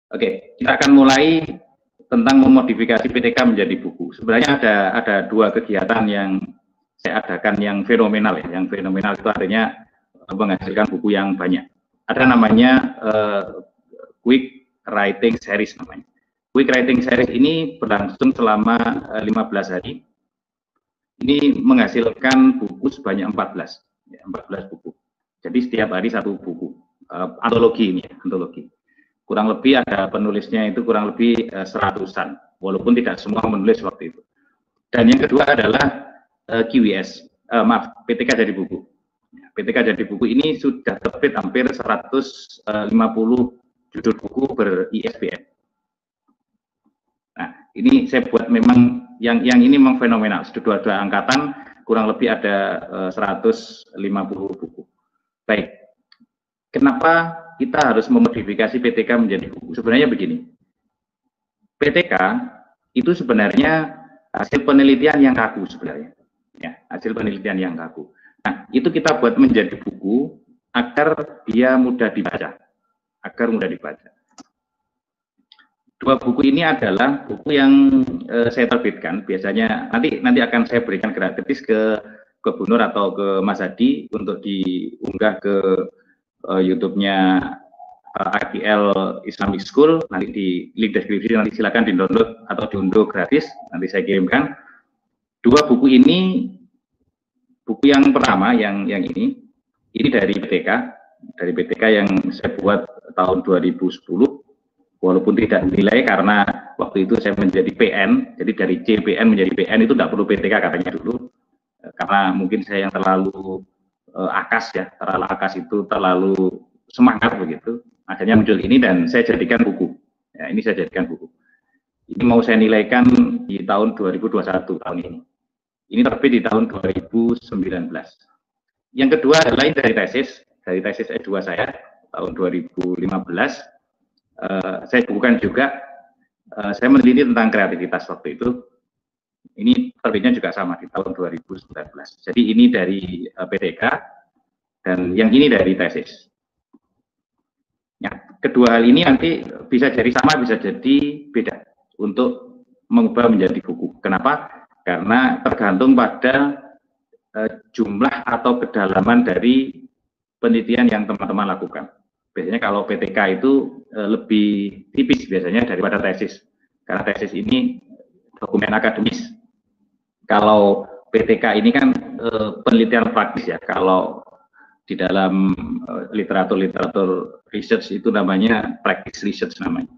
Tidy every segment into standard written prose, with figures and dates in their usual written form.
Oke, kita akan mulai tentang memodifikasi PTK menjadi buku. Sebenarnya ada dua kegiatan yang saya adakan yang fenomenal ya. Yang fenomenal itu artinya menghasilkan buku yang banyak. Ada namanya Quick Writing Series namanya. Quick Writing Series ini berlangsung selama 15 hari. Ini menghasilkan buku sebanyak 14 buku. Jadi setiap hari satu buku. Antologi ini ya, antologi. Kurang lebih ada penulisnya itu kurang lebih 100-an, walaupun tidak semua menulis waktu itu. Dan yang kedua adalah QWS, PTK jadi buku. PTK jadi buku ini sudah terbit hampir 150 judul buku ber-ISBN. Nah, ini saya buat memang yang ini memang fenomenal. Sudah dua angkatan, kurang lebih ada 150 buku. Baik, kenapa kita harus memodifikasi PTK menjadi buku? Sebenarnya begini, PTK itu sebenarnya hasil penelitian yang kaku sebenarnya, ya, hasil penelitian yang kaku. Nah, itu kita buat menjadi buku agar dia mudah dibaca, Dua buku ini adalah buku yang saya terbitkan. Biasanya nanti akan saya berikan gratis ke Bu Nur atau ke Mas Hadi untuk diunggah ke YouTube-nya AGL Islamic School. Nanti di link deskripsi, nanti silakan di-download atau diunduh gratis. Nanti saya kirimkan. Dua buku ini, buku yang pertama yang ini dari PTK yang saya buat tahun 2010. Walaupun tidak nilai karena waktu itu saya menjadi PN, jadi dari CPN menjadi PN itu tidak perlu PTK katanya dulu, karena mungkin saya yang terlalu akas ya, terlalu semangat begitu. Akhirnya muncul ini dan saya jadikan buku. Ya, ini saya jadikan buku. Ini mau saya nilaikan di tahun 2021 tahun ini. Ini terbit di tahun 2019. Yang kedua adalah ini dari tesis S2 saya tahun 2015. Saya bukukan juga, saya meneliti tentang kreativitas waktu itu. Ini terbitnya juga sama di tahun 2019. Jadi ini dari PTK dan yang ini dari tesis. Ya, kedua hal ini nanti bisa jadi sama, bisa jadi beda untuk mengubah menjadi buku. Kenapa? Karena tergantung pada jumlah atau kedalaman dari penelitian yang teman-teman lakukan. Biasanya kalau PTK itu lebih tipis biasanya daripada tesis. Karena tesis ini dokumen akademis. Kalau PTK ini kan penelitian praktis ya. Kalau di dalam literatur research itu namanya practice research namanya.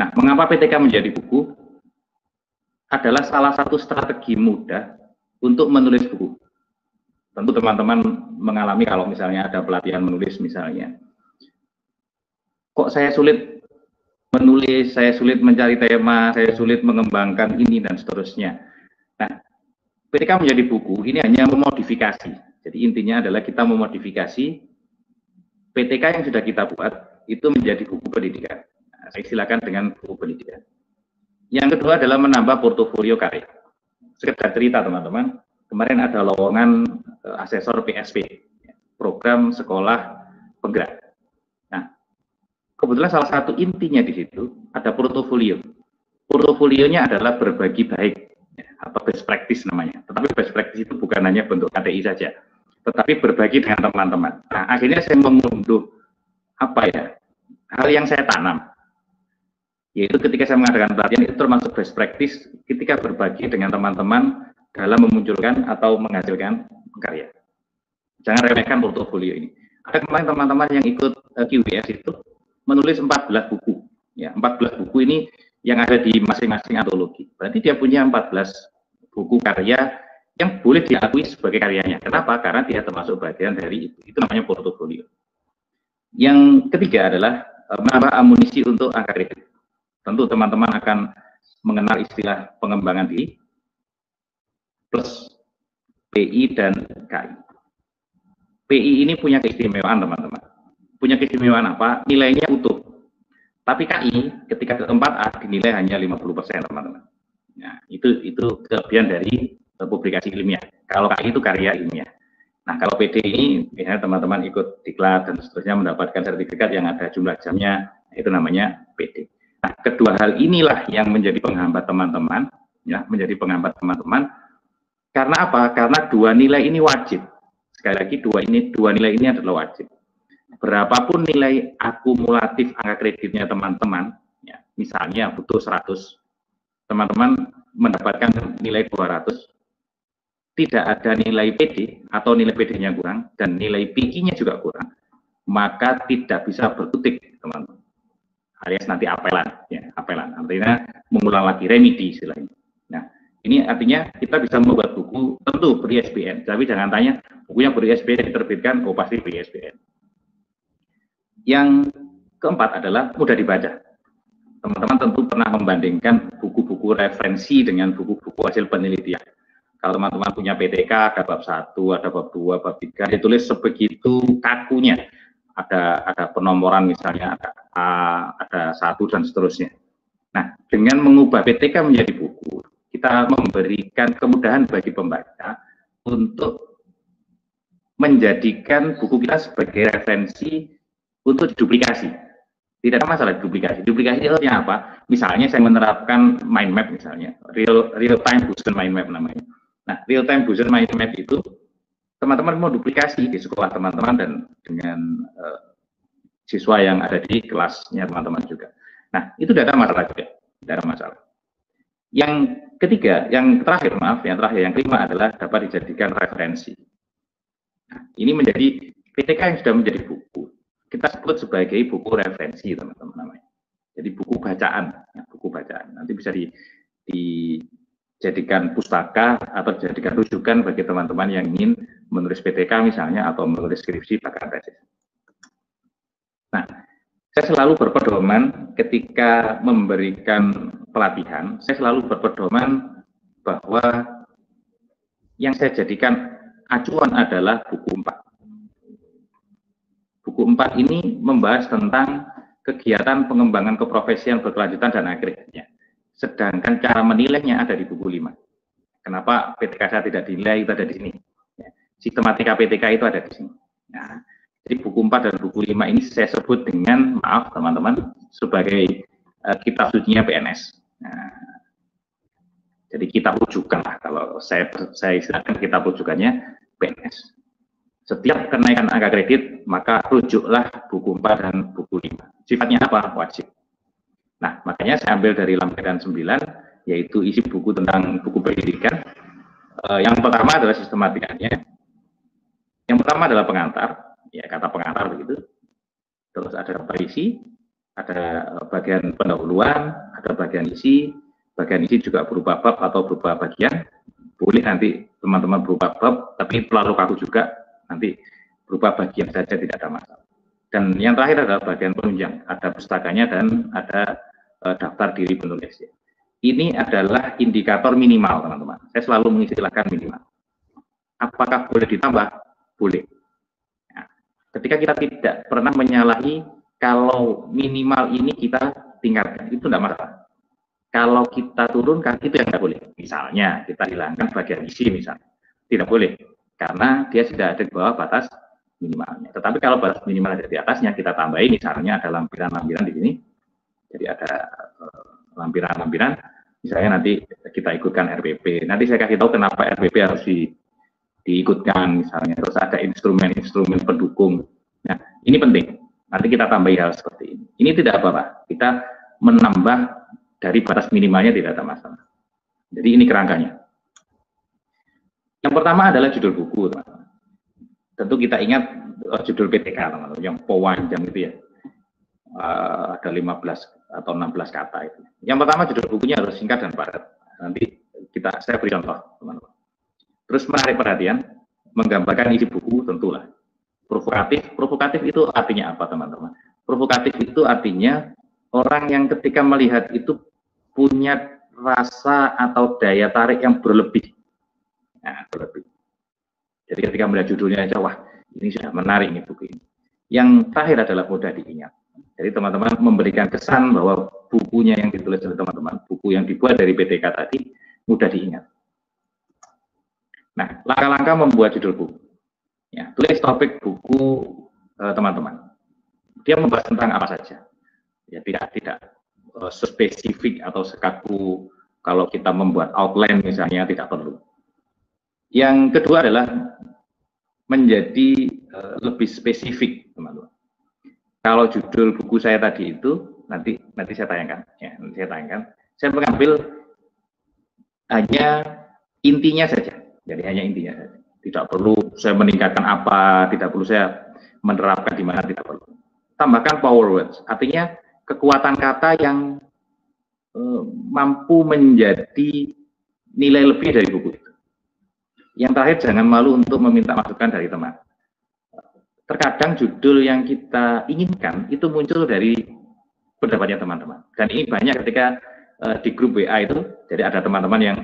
Nah, mengapa PTK menjadi buku? Adalah salah satu strategi mudah untuk menulis buku. Tentu teman-teman mengalami kalau misalnya ada pelatihan menulis misalnya. Kok saya sulit menulis, saya sulit mencari tema, saya sulit mengembangkan ini dan seterusnya. Nah, ketika menjadi buku, ini hanya memodifikasi. Jadi intinya adalah kita memodifikasi PTK yang sudah kita buat, itu menjadi buku pendidikan. Nah, saya silakan dengan buku pendidikan. Yang kedua adalah menambah portofolio karya. Sekedar cerita teman-teman, kemarin ada lowongan asesor PSP, program sekolah penggerak. Nah, kebetulan salah satu intinya di situ ada portofolio. Portofolionya adalah berbagi baik, atau best practice namanya. Tetapi best practice itu bukan hanya bentuk KTI saja, tetapi berbagi dengan teman-teman. Nah, akhirnya saya mengunduh hal yang saya tanam, yaitu ketika saya mengadakan pelatihan itu termasuk best practice ketika berbagi dengan teman-teman dalam memunculkan atau menghasilkan karya. Jangan remehkan portofolio ini. Ada kemarin teman-teman yang ikut QWS itu menulis 14 buku. Ya, 14 buku ini yang ada di masing-masing antologi. Berarti dia punya 14 buku karya yang boleh diakui sebagai karyanya. Kenapa? Karena dia termasuk bagian dari itu. Itu namanya portofolio. Yang ketiga adalah menambah amunisi untuk angka kredit. Tentu teman-teman akan mengenal istilah pengembangan diri plus PI dan KI. PI ini punya keistimewaan teman-teman. Punya keistimewaan apa? Nilainya utuh. Tapi KI ketika keempat A dinilai hanya 50% teman-teman. Nah, itu kelebihan dari publikasi ilmiah. Kalau KI itu karya ilmiah. Nah, kalau PD ini, misalnya teman-teman ikut diklat dan seterusnya mendapatkan sertifikat yang ada jumlah jamnya, itu namanya PD. Nah, kedua hal inilah yang menjadi penghambat teman-teman, ya, menjadi penghambat teman-teman. Karena apa? Karena dua nilai ini wajib. Sekali lagi, dua nilai ini adalah wajib. Berapapun nilai akumulatif angka kreditnya teman-teman, ya, misalnya butuh 100, teman-teman mendapatkan nilai 200, tidak ada nilai PD atau nilai PD-nya kurang dan nilai PQ-nya juga kurang, maka tidak bisa berkutik, teman-teman. Alias nanti apelan, ya, apelan. Artinya mengulang lagi, remedi istilahnya. Nah, ini artinya kita bisa membuat buku, tentu beri ISBN, tapi jangan tanya bukunya beri ISBN diterbitkan, oh pasti beri ISBN. Yang keempat adalah mudah dibaca. Teman-teman tentu pernah membandingkan buku-buku referensi dengan buku-buku hasil penelitian. Kalau teman-teman punya PTK, ada bab 1, ada bab 2, bab 3, ditulis sebegitu kakunya. Ada penomoran misalnya, ada A, ada 1, dan seterusnya. Nah, dengan mengubah PTK menjadi buku, kita memberikan kemudahan bagi pembaca untuk menjadikan buku kita sebagai referensi untuk duplikasi. Tidak ada masalah duplikasi. Duplikasi itu artinya apa? Misalnya saya menerapkan mind map misalnya, real time Boolean mind map namanya. Nah, real time Boolean mind map itu teman-teman mau duplikasi di sekolah teman-teman dan dengan siswa yang ada di kelasnya teman-teman juga. Nah, itu tidak ada masalah juga, tidak ada masalah. Yang ketiga, yang terakhir, yang kelima adalah dapat dijadikan referensi. Nah, ini menjadi PTK yang sudah menjadi buku. Kita sebut sebagai buku referensi, teman-teman namanya. Jadi buku bacaan, ya, buku bacaan. Nanti bisa dijadikan pustaka atau dijadikan rujukan bagi teman-teman yang ingin menulis PTK misalnya atau menulis skripsi bahkan tesis. Nah, saya selalu berpedoman ketika memberikan pelatihan, saya selalu berpedoman bahwa yang saya jadikan acuan adalah buku 4. Buku 4 ini membahas tentang kegiatan pengembangan keprofesian berkelanjutan dan akhirnya. Sedangkan cara menilainya ada di buku 5. Kenapa PTK saya tidak dinilai, itu ada di sini. Sistematika PTK itu ada di sini. Nah, jadi buku 4 dan buku 5 ini saya sebut dengan, maaf teman-teman, sebagai kitab sucinya PNS. Nah, jadi kitab rujukan lah, kalau saya istilahkan kitab rujukannya PNS. Setiap kenaikan angka kredit, maka rujuklah buku 4 dan buku 5. Sifatnya apa? Wajib. Nah, makanya saya ambil dari lampiran 9, yaitu isi buku tentang buku pendidikan. Yang pertama adalah sistematikanya. Yang pertama adalah pengantar, ya kata pengantar begitu. Terus ada berisi, ada bagian pendahuluan, ada bagian isi juga berupa bab atau berupa bagian. Boleh nanti teman-teman berupa bab, tapi terlalu kaku juga, nanti berupa bagian saja tidak ada masalah. Dan yang terakhir adalah bagian penunjang, ada pustakanya dan ada daftar diri penulis. Ini adalah indikator minimal, teman-teman. Saya selalu mengistilahkan minimal. Apakah boleh ditambah? Boleh. Nah, ketika kita tidak pernah menyalahi, kalau minimal ini kita tingkatkan, itu tidak masalah. Kalau kita turunkan, itu yang tidak boleh. Misalnya, kita hilangkan bagian isi, misalnya. Tidak boleh. Karena dia sudah ada di bawah batas minimalnya. Tetapi kalau batas minimal ada di atasnya, kita tambahin, misalnya ada lampiran-lampiran di sini. Jadi ada lampiran-lampiran, misalnya nanti kita ikutkan RPP. Nanti saya kasih tahu kenapa RPP harus diikutkan, misalnya. Terus ada instrumen-instrumen pendukung. Nah, ini penting. Nanti kita tambahi hal seperti ini. Ini tidak apa-apa. Kita menambah dari batas minimalnya, tidak ada masalah. Jadi ini kerangkanya. Yang pertama adalah judul buku, teman-teman. Tentu kita ingat judul PTK, teman-teman, yang panjang gitu ya. Ada 15 atau 16 kata itu. Yang pertama judul bukunya harus singkat dan padat. Nanti saya beri contoh, teman-teman. Terus menarik perhatian, menggambarkan isi buku tentulah. Provokatif itu artinya apa, teman-teman? Provokatif itu artinya orang yang ketika melihat itu punya rasa atau daya tarik yang berlebih. Nah, berlebih. Jadi ketika melihat judulnya aja, wah ini sudah menarik nih buku ini. Yang terakhir adalah mudah diingat. Jadi teman-teman memberikan kesan bahwa bukunya yang ditulis oleh teman-teman, buku yang dibuat dari PTK tadi, mudah diingat. Nah, langkah-langkah membuat judul buku. Ya, tulis topik buku teman-teman. Dia membahas tentang apa saja. Ya, tidak spesifik atau sekaku kalau kita membuat outline misalnya, tidak perlu. Yang kedua adalah menjadi lebih spesifik, teman-teman. Kalau judul buku saya tadi itu nanti saya tayangkan, ya, saya mengambil hanya intinya saja, jadi hanya intinya saja. Tidak perlu saya meningkatkan apa, tidak perlu saya menerapkan di mana, tidak perlu. Tambahkan power words, artinya kekuatan kata yang mampu menjadi nilai lebih dari buku itu. Yang terakhir, jangan malu untuk meminta masukan dari teman. Terkadang judul yang kita inginkan itu muncul dari pendapatnya teman-teman. Dan ini banyak ketika di grup WA itu, jadi ada teman-teman yang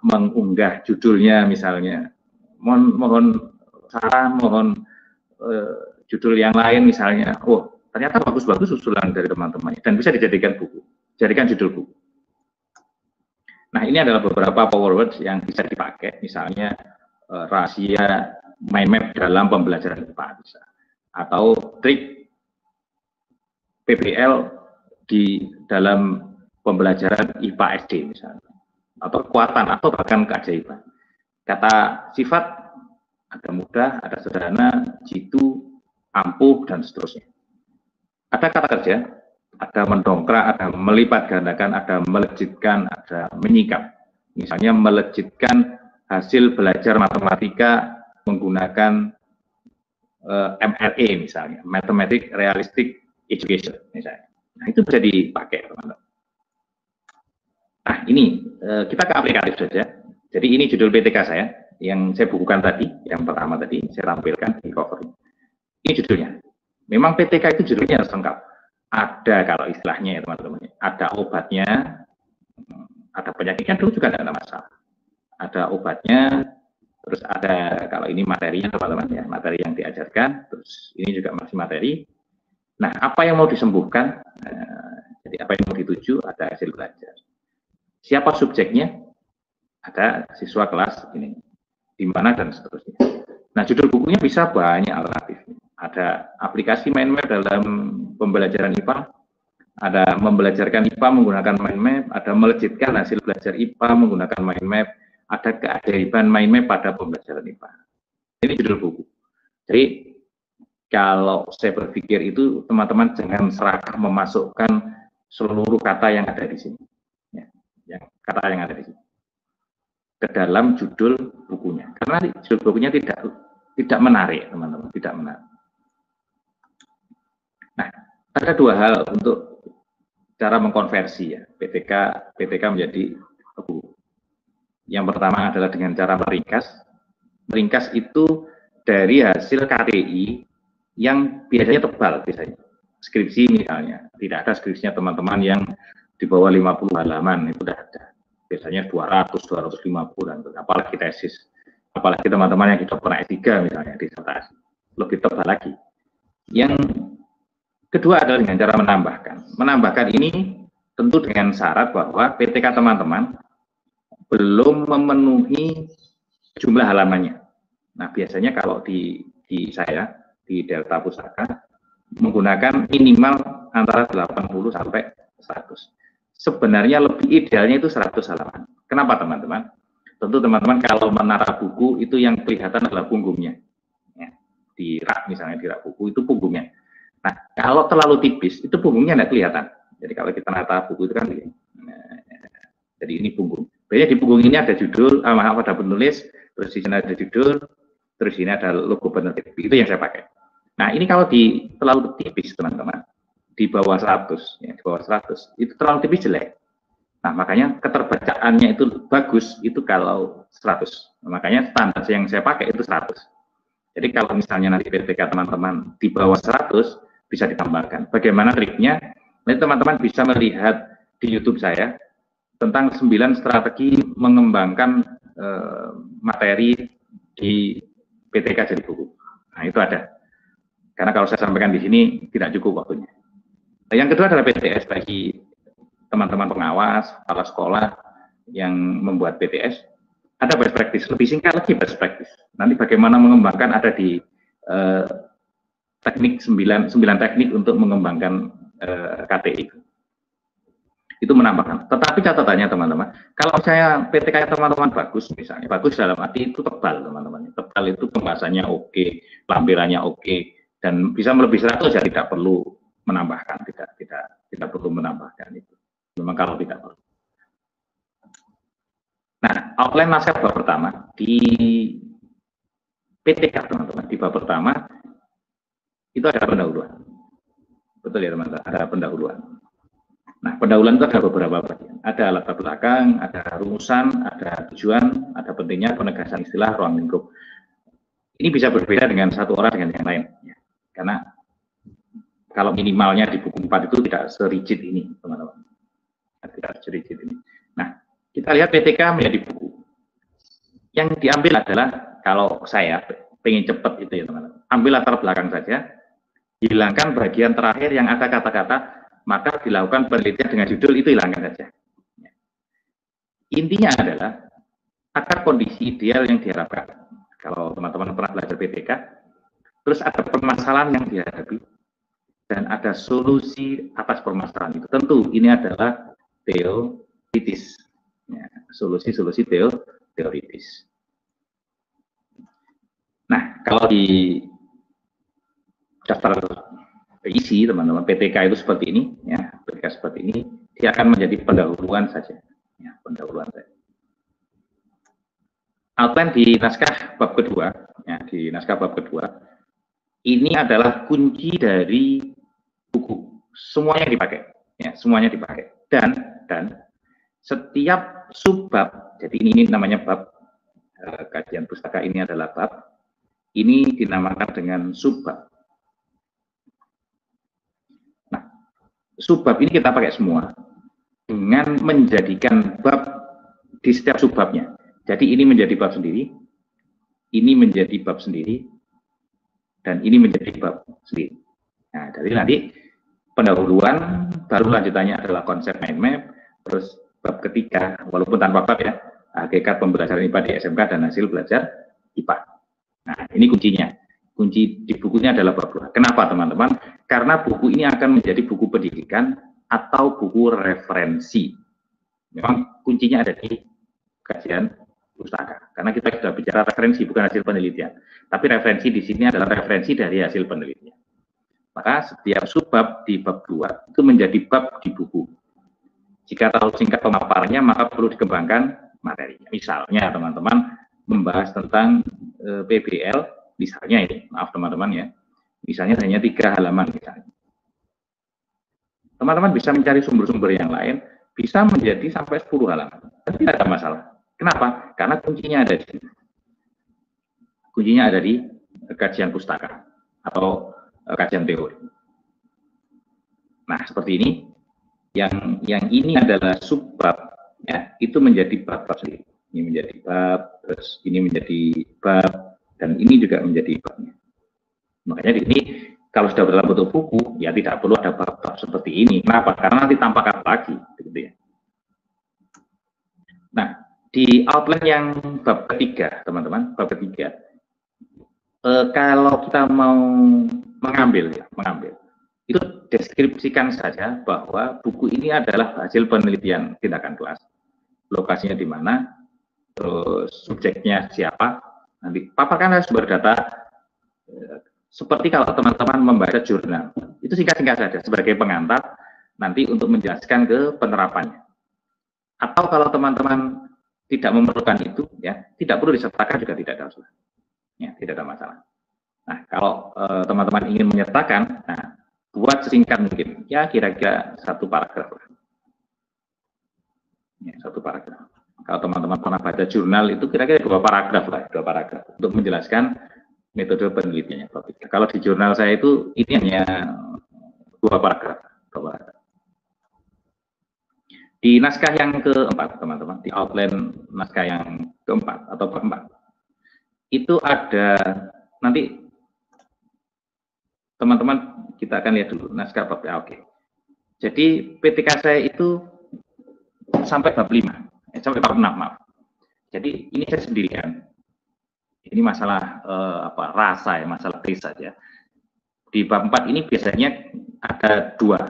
mengunggah judulnya misalnya, mohon saran, mohon judul yang lain misalnya, oh ternyata bagus-bagus usulan dari teman-teman, dan bisa dijadikan buku, jadikan judul buku. Nah, ini adalah beberapa power words yang bisa dipakai, misalnya rahasia mind map dalam pembelajaran IPA bisa, atau trik PBL di dalam pembelajaran IPA SD misalnya, atau kekuatan atau bahkan keajaiban. Kata sifat ada mudah, ada sederhana, jitu, ampuh, dan seterusnya. Ada kata kerja, ada mendongkrak, ada melipat gandakan, ada melejitkan, ada menyingkap. Misalnya melejitkan hasil belajar matematika menggunakan MRE misalnya, Mathematics Realistic Education misalnya. Nah, itu bisa dipakai, teman-teman. Nah, ini kita ke aplikatif saja. Jadi ini judul PTK saya yang saya bukukan tadi, yang pertama tadi saya tampilkan di cover. Ini judulnya. Memang PTK itu judulnya harus lengkap. Ada kalau istilahnya ya teman-teman, ada obatnya, ada penyakitnya dulu juga tidak ada masalah. Ada obatnya, terus ada kalau ini materinya teman-teman ya, materi yang diajarkan, terus ini juga masih materi. Nah, apa yang mau disembuhkan? Jadi apa yang mau dituju? Ada hasil belajar. Siapa subjeknya? Ada siswa kelas ini, di mana dan seterusnya. Nah, judul bukunya bisa banyak alternatif. Ada aplikasi mind map dalam pembelajaran IPA, ada membelajarkan IPA menggunakan mind map, ada melejitkan hasil belajar IPA menggunakan mind map, ada keajaiban mind map pada pembelajaran IPA. Ini judul buku. Jadi kalau saya berpikir itu teman-teman jangan serakah memasukkan seluruh kata yang ada di sini, ya, kata yang ada di sini ke dalam judul bukunya, karena judul bukunya tidak menarik, teman-teman, tidak menarik. Nah, ada dua hal untuk cara mengkonversi ya PTK menjadi buku. Yang pertama adalah dengan cara meringkas. Meringkas itu dari hasil KTI yang biasanya tebal, biasanya skripsi misalnya. Tidak ada skripsinya teman-teman yang di bawah 50 halaman, itu sudah ada. Biasanya 200, 250, apalagi tesis. Apalagi teman-teman yang sudah pernah S3 misalnya, disertasi. Lebih tebal lagi. Yang kedua adalah dengan cara menambahkan. Menambahkan ini tentu dengan syarat bahwa PTK teman-teman belum memenuhi jumlah halamannya. Nah, biasanya kalau di saya, di Delta Pustaka, menggunakan minimal antara 80 sampai 100. Sebenarnya lebih idealnya itu 100 halaman. Kenapa, teman-teman? Tentu teman-teman kalau menata buku itu yang kelihatan adalah punggungnya. Ya, di rak misalnya, di rak buku itu punggungnya. Nah, kalau terlalu tipis, itu punggungnya tidak kelihatan. Jadi kalau kita nata buku itu kan, jadi ini punggung. Biasanya di punggung ini ada judul, ada penulis, terus di sini ada judul, terus ini ada logo penerbit. Itu yang saya pakai. Nah, ini kalau terlalu tipis, teman-teman, di bawah 100, ya, di bawah 100, itu terlalu tipis jelek. Nah, makanya keterbacaannya itu bagus, itu kalau 100. Nah, makanya standar yang saya pakai itu 100. Jadi kalau misalnya nanti PTK teman-teman di bawah 100, bisa ditambahkan. Bagaimana triknya? Nanti teman-teman bisa melihat di YouTube saya tentang 9 strategi mengembangkan materi di PTK jadi buku. Nah, itu ada. Karena kalau saya sampaikan di sini tidak cukup waktunya. Nah, yang kedua adalah PTS bagi teman-teman pengawas, kepala sekolah yang membuat PTS. ada best practice, lebih singkat lagi best practice. Nanti bagaimana mengembangkan ada di teknik 9 teknik untuk mengembangkan KTI itu menambahkan. Tetapi catatannya teman-teman, kalau saya PTK teman-teman bagus, misalnya bagus dalam arti itu tebal teman-teman, tebal itu kemasannya oke, lampirannya oke, dan bisa melebihi 100 ya tidak perlu menambahkan, tidak perlu menambahkan itu. Memang kalau tidak perlu. Nah, outline naskah bab pertama di PTK teman-teman, di bab pertama itu ada pendahuluan. Betul ya teman-teman, ada pendahuluan. Nah, pendahuluan itu ada beberapa bagian. Ada latar belakang, ada rumusan, ada tujuan, ada pentingnya penegasan istilah ruang lingkup. Ini bisa berbeda dengan satu orang dengan yang lain. Ya. Karena kalau minimalnya di buku 4 itu tidak serigid ini, teman-teman. Tidak serigid ini. Nah, kita lihat PTK menjadi buku. Yang diambil adalah, kalau saya pengen cepat itu ya teman-teman, ambil latar belakang saja, hilangkan bagian terakhir yang ada kata-kata, maka dilakukan penelitian dengan judul itu hilangkan saja. Intinya adalah ada kondisi ideal yang diharapkan. Kalau teman-teman pernah belajar PTK, terus ada permasalahan yang dihadapi dan ada solusi atas permasalahan itu. Tentu ini adalah teoritis, ya, solusi-solusi teoritis. Nah, kalau di daftar isi teman-teman PTK itu seperti ini, ya PTK seperti ini, dia akan menjadi pendahuluan saja, ya, pendahuluan saja. Outline di naskah bab kedua, ya di naskah bab kedua, ini adalah kunci dari buku, semuanya dipakai, ya semuanya dipakai, dan setiap subbab, jadi ini namanya bab, kajian pustaka ini adalah bab, ini dinamakan dengan subbab. Subbab ini kita pakai semua dengan menjadikan bab di setiap subbabnya. Jadi ini menjadi bab sendiri, ini menjadi bab sendiri, dan ini menjadi bab sendiri. Nah, dari nanti pendahuluan, baru lanjutannya adalah konsep mind map, terus bab ketiga, walaupun tanpa bab ya, hakikat pembelajaran IPA di SMK dan hasil belajar IPA. Nah, ini kuncinya. Kunci di bukunya adalah bab 2. Kenapa teman-teman? Karena buku ini akan menjadi buku pendidikan atau buku referensi. Memang kuncinya ada di kajian pustaka. Karena kita sudah bicara referensi, bukan hasil penelitian. Tapi referensi di sini adalah referensi dari hasil penelitian. Maka setiap subbab di bab 2 itu menjadi bab di buku. Jika terlalu singkat pemaparannya, maka perlu dikembangkan materinya. Misalnya teman-teman membahas tentang PBL, misalnya ini, maaf teman-teman ya, misalnya hanya 3 halaman misalnya. Teman-teman bisa mencari sumber-sumber yang lain, bisa menjadi sampai 10 halaman. Tapi tidak ada masalah. Kenapa? Karena kuncinya ada di sini. Kuncinya ada di kajian pustaka atau kajian teori. Nah, seperti ini. Yang ini adalah subbab, ya, itu menjadi bab sendiri. Ini menjadi bab, terus ini menjadi bab, dan ini juga menjadi babnya. Makanya di sini kalau sudah dalam bentuk buku, ya tidak perlu ada bab-bab seperti ini. Kenapa? Karena nanti tanpa kata lagi, gitu ya. Nah, di outline yang bab ketiga, teman-teman, bab ketiga, kalau kita mau mengambil, itu deskripsikan saja bahwa buku ini adalah hasil penelitian tindakan kelas. Lokasinya di mana, terus subjeknya siapa, nanti paparkan sumber data, seperti kalau teman-teman membaca jurnal, itu singkat-singkat saja sebagai pengantar nanti untuk menjelaskan ke penerapannya. Atau kalau teman-teman tidak memerlukan itu, ya tidak perlu disertakan juga tidak ada masalah. Ya, tidak ada masalah. Nah, kalau teman-teman ingin menyertakan, nah, buat sesingkat mungkin, ya kira-kira 1 paragraf. Ya, 1 paragraf. Kalau teman-teman pernah baca jurnal itu kira-kira 2 paragraf lah, 2 paragraf untuk menjelaskan metode penelitiannya. Kalau di jurnal saya itu ini hanya 2 paragraf. Di naskah yang keempat, teman-teman, di outline naskah yang keempat atau keempat, itu ada nanti teman-teman kita akan lihat dulu naskah bab ya, oke. Jadi PTK saya itu sampai bab 5, sampai bab 6, maaf. Jadi ini saya sendirian. Ini masalah rasa ya, masalah taste saja. Di bab 4 ini biasanya ada dua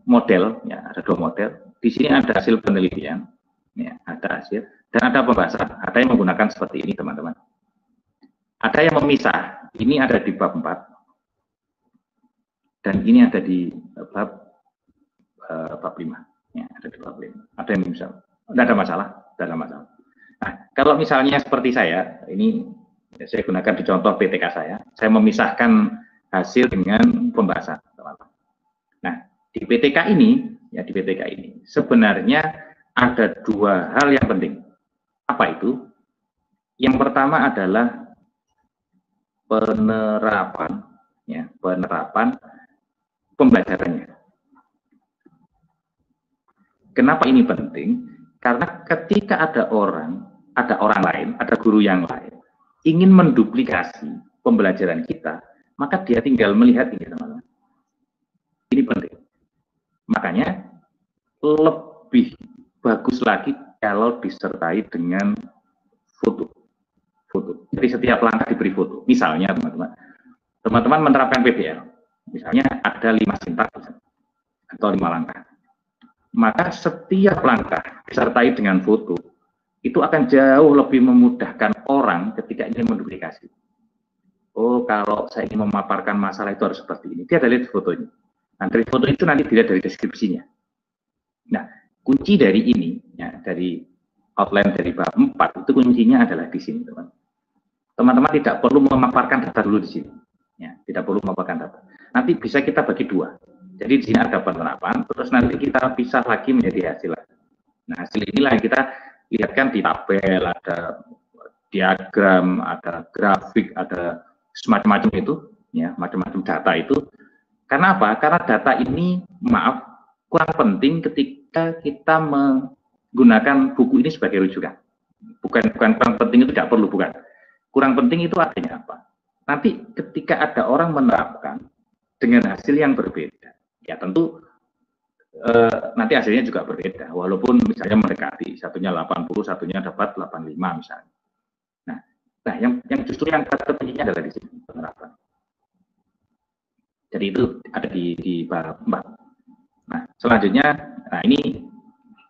model, ya, ada dua model. Di sini ada hasil penelitian, ya, ada hasil, dan ada pembahasan. Ada yang menggunakan seperti ini, teman-teman. Ada yang memisah. Ini ada di bab 4, dan ini ada di bab 5. Ya, ada di bab 5. Ada yang memisah. Tidak ada masalah, tidak ada masalah. Nah, kalau misalnya seperti saya, ini saya gunakan di contoh PTK saya memisahkan hasil dengan pembahasan, teman-teman. Nah, di PTK ini, ya, di PTK ini sebenarnya ada dua hal yang penting. Apa itu? Yang pertama adalah penerapan, ya, penerapan pembelajarannya. Kenapa ini penting? Karena ketika ada orang lain, ada guru yang lain, ingin menduplikasi pembelajaran kita, maka dia tinggal melihat ini, teman-teman. Ini penting. Makanya lebih bagus lagi kalau disertai dengan foto. Jadi setiap langkah diberi foto. Misalnya, teman-teman menerapkan PBL, misalnya ada 5 sintaks atau 5 langkah. Maka setiap langkah disertai dengan foto, itu akan jauh lebih memudahkan orang ketika ingin menduplikasi. Oh, kalau saya ingin memaparkan masalah itu harus seperti ini. Dia ada lihat fotonya. Nah, dari foto itu nanti dilihat dari deskripsinya. Nah, kunci dari ini, ya, dari outline dari bab 4, itu kuncinya adalah di sini, teman. Teman-teman tidak perlu memaparkan data dulu di sini. Ya, tidak perlu memaparkan data. Nanti bisa kita bagi dua. Jadi di sini ada penerapan, terus nanti kita pisah lagi menjadi hasil. Nah, hasil inilah yang kita lihatkan di tabel, ada diagram, ada grafik, ada semacam-macam itu, ya, macam-macam data itu. Karena apa? Karena data ini, maaf, kurang penting ketika kita menggunakan buku ini sebagai rujukan. Bukan kurang penting itu tidak perlu, bukan. Kurang penting itu artinya apa? Nanti ketika ada orang menerapkan dengan hasil yang berbeda, ya tentu nanti hasilnya juga berbeda, walaupun misalnya mendekati, satunya 80, satunya dapat 85 misalnya. Nah, yang justru yang kata kuncinya adalah di sini, penerapan. Jadi itu ada di bab 4. Nah, selanjutnya, nah ini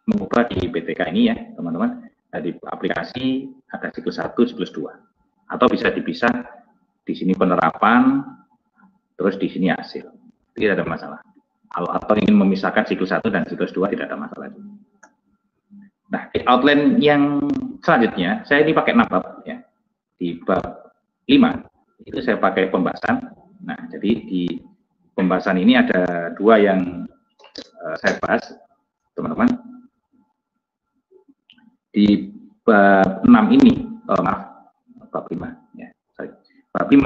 mengubah di PTK ini ya, teman-teman. Di aplikasi ada siklus 1, siklus 2. Atau bisa dipisah, di sini penerapan, terus di sini hasil. Tidak ada masalah. Atau ingin memisahkan siklus 1 dan siklus 2 tidak ada masalah. Nah, di outline yang selanjutnya, saya ini pakai 6 bab ya. Di bab 5 itu saya pakai pembahasan. Nah, jadi di pembahasan ini ada dua yang saya bahas, teman-teman. Di bab 6 ini, bab 5 ya. Bab 5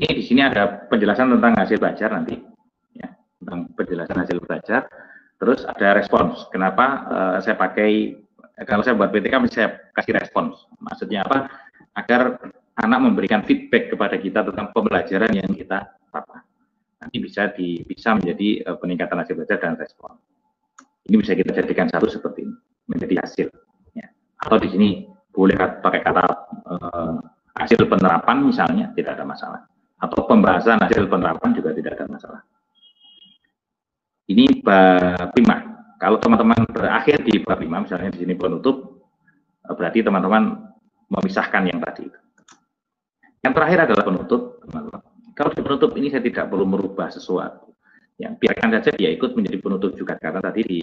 ini di sini ada penjelasan tentang hasil belajar nanti ya, tentang penjelasan hasil belajar. Terus ada respons. Kenapa saya pakai, kalau saya buat PTK saya kasih respons. Maksudnya apa? Agar anak memberikan feedback kepada kita tentang pembelajaran yang kita dapat. Nanti bisa menjadi peningkatan hasil belajar dan respon. Ini bisa kita jadikan satu seperti ini, menjadi hasil. Ya. Atau di sini boleh pakai kata hasil penerapan misalnya, tidak ada masalah. Atau pembahasan hasil penerapan juga tidak ada masalah. Ini bab 5. Kalau teman-teman berakhir di bab 5, misalnya di sini penutup, berarti teman-teman memisahkan yang tadi. Yang terakhir adalah penutup, teman-teman. Kalau di penutup ini saya tidak perlu merubah sesuatu. Ya, biarkan saja dia ikut menjadi penutup juga, karena tadi di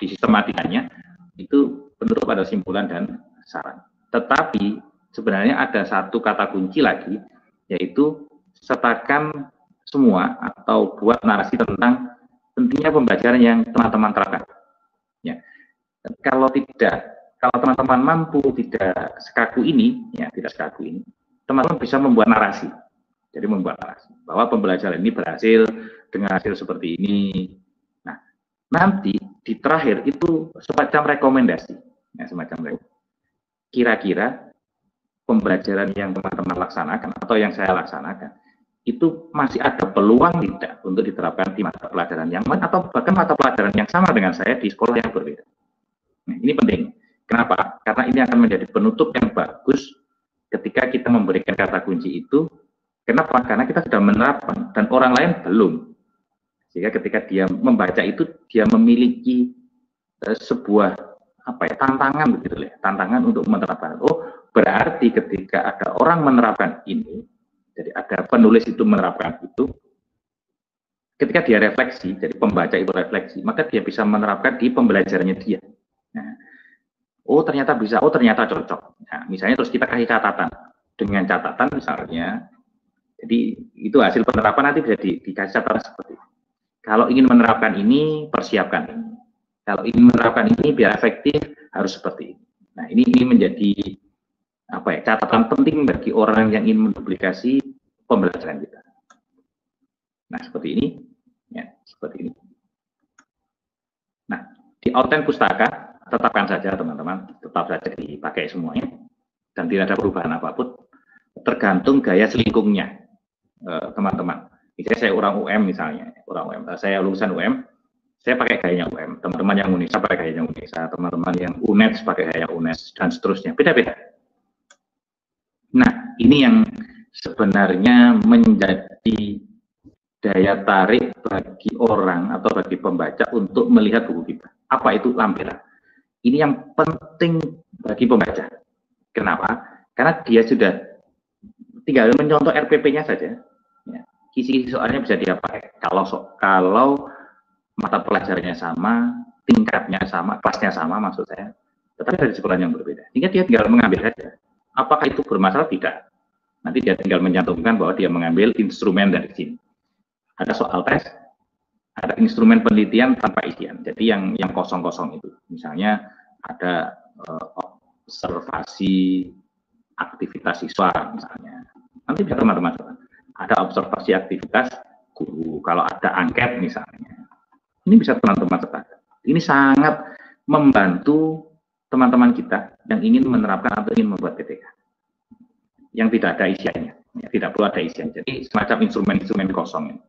sistematikanya itu penutup ada simpulan dan saran. Tetapi sebenarnya ada satu kata kunci lagi, yaitu sertakan semua atau buat narasi tentang pentingnya pembelajaran yang teman-teman terapkan. Ya. Kalau teman-teman mampu tidak sekaku ini, ya tidak sekaku ini, teman-teman bisa membuat narasi. Jadi membuat narasi bahwa pembelajaran ini berhasil dengan hasil seperti ini. Nah, nanti di terakhir itu semacam rekomendasi, ya, semacam kira-kira pembelajaran yang teman-teman laksanakan atau yang saya laksanakan itu masih ada peluang tidak untuk diterapkan di mata pelajaran yang lain atau bahkan mata pelajaran yang sama dengan saya di sekolah yang berbeda. Ini penting. Kenapa? Karena ini akan menjadi penutup yang bagus ketika kita memberikan kata kunci itu. Kenapa? Karena kita sudah menerapkan dan orang lain belum. Sehingga ketika dia membaca itu, dia memiliki sebuah tantangan begitu ya, tantangan untuk menerapkan. Oh, berarti ketika ada orang menerapkan ini, jadi ada penulis itu menerapkan itu, ketika dia refleksi, jadi pembaca itu refleksi, maka dia bisa menerapkan di pembelajarannya dia. Nah, oh ternyata bisa, oh ternyata cocok. Nah, misalnya terus kita kasih catatan, dengan catatan misalnya, jadi itu hasil penerapan nanti bisa dikasih catatan seperti itu. Kalau ingin menerapkan ini, persiapkan ini. Kalau ingin menerapkan ini biar efektif harus seperti ini. Nah, ini menjadi catatan penting bagi orang yang ingin menduplikasi pembelajaran kita. Nah, seperti ini, ya, seperti ini. Nah, di outline pustaka tetapkan saja teman-teman, tetap saja dipakai semuanya dan tidak ada perubahan apapun. Tergantung gaya selingkungnya, teman-teman. Misalnya saya orang UM misalnya, saya lulusan UM. Saya pakai gayanya UM, teman-teman yang UNESA pakai gayanya UNESA, teman-teman yang UNES pakai gaya UNES, dan seterusnya, beda-beda. Nah, ini yang sebenarnya menjadi daya tarik bagi orang atau bagi pembaca untuk melihat buku kita. Apa itu lampiran? Ini yang penting bagi pembaca. Kenapa? Karena dia sudah tinggal mencontoh RPP-nya saja. Ya, kisi-kisi soalnya bisa dia pakai. Kalau mata pelajarannya sama, tingkatnya sama, kelasnya sama maksud saya, tetapi dari sekolah yang berbeda. Sehingga dia tinggal mengambil saja. Apakah itu bermasalah? Tidak. Nanti dia tinggal mencantumkan bahwa dia mengambil instrumen dari sini. Ada soal tes, ada instrumen penelitian tanpa isian. Jadi yang kosong-kosong itu. Misalnya ada observasi aktivitas siswa misalnya. Nanti bisa teman-teman. Ada observasi aktivitas guru. Kalau ada angket misalnya. Ini bisa teman-teman sertakan. Ini sangat membantu teman-teman kita yang ingin menerapkan atau ingin membuat PTK. Yang tidak ada isiannya. Ya, tidak perlu ada isian. Jadi semacam instrumen-instrumen kosong ini.